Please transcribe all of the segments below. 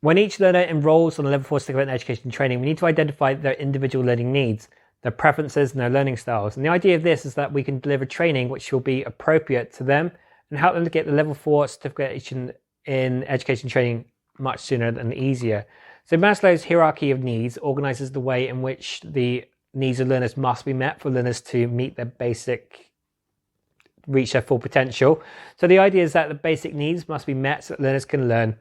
When each learner enrolls on a level 4 certificate in education and training, we need to identify their individual learning needs, their preferences and their learning styles. And the idea of this is that we can deliver training which will be appropriate to them and help them to get the level 4 certification in education and training much sooner and easier. So Maslow's hierarchy of needs organizes the way in which the needs of learners must be met for learners to meet reach their full potential. So the idea is that the basic needs must be met so that learners can learn.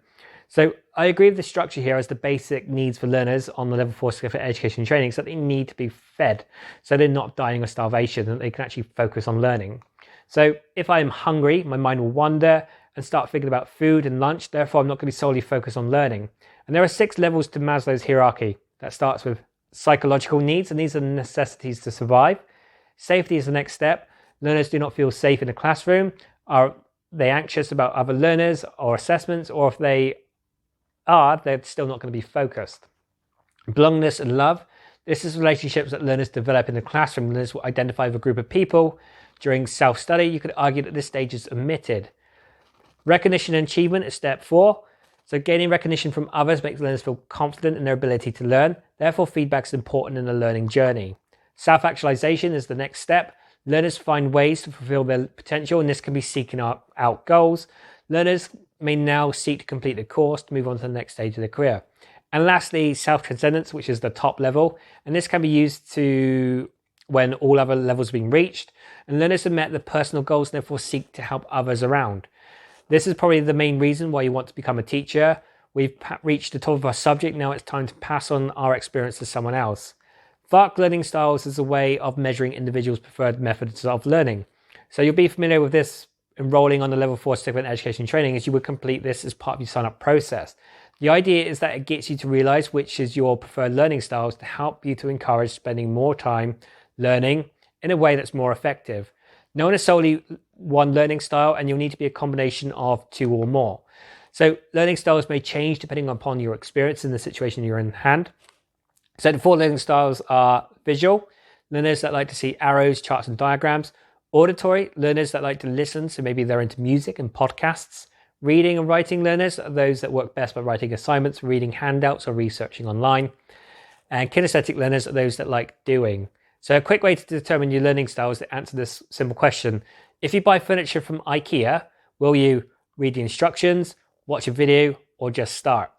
So I agree with the structure here as the basic needs for learners on the level 4 certificate in education and training, so that they need to be fed, so they're not dying of starvation and they can actually focus on learning. So if I'm hungry, my mind will wander and start thinking about food and lunch. Therefore, I'm not going to be solely focused on learning. And there are 6 levels to Maslow's hierarchy. That starts with psychological needs, and these are necessities to survive. Safety is the next step. Learners do not feel safe in the classroom. Are they anxious about other learners or assessments? Or if they are, they're still not going to be focused. Belongingness and love. This is relationships that learners develop in the classroom. Learners will identify with a group of people. During self-study, you could argue that this stage is omitted. Recognition and achievement is step 4. So gaining recognition from others makes learners feel confident in their ability to learn. Therefore, feedback is important in the learning journey. Self-actualization is the next step. Learners find ways to fulfill their potential, and this can be seeking out goals. Learners may now seek to complete the course to move on to the next stage of their career. And lastly, self-transcendence, which is the top level. And this can be used to when all other levels have been reached. And learners have met their personal goals and therefore seek to help others around. This is probably the main reason why you want to become a teacher. We've reached the top of our subject. Now it's time to pass on our experience to someone else. Farc learning styles is a way of measuring individuals' preferred methods of learning. So you'll be familiar with this enrolling on the level 4 certificate in education and training, as you would complete this as part of your sign-up process. The idea is that it gets you to realize which is your preferred learning styles to help you to encourage spending more time learning in a way that's more effective. No one is solely one learning style, and you'll need to be a combination of 2 or more. So learning styles may change depending upon your experience in the situation you're in hand. So the 4 learning styles are visual, learners that like to see arrows, charts and diagrams. Auditory, learners that like to listen, so maybe they're into music and podcasts. Reading and writing learners are those that work best by writing assignments, reading handouts or researching online. And kinesthetic learners are those that like doing. So a quick way to determine your learning style is to answer this simple question. If you buy furniture from IKEA, will you read the instructions, watch a video, or just start?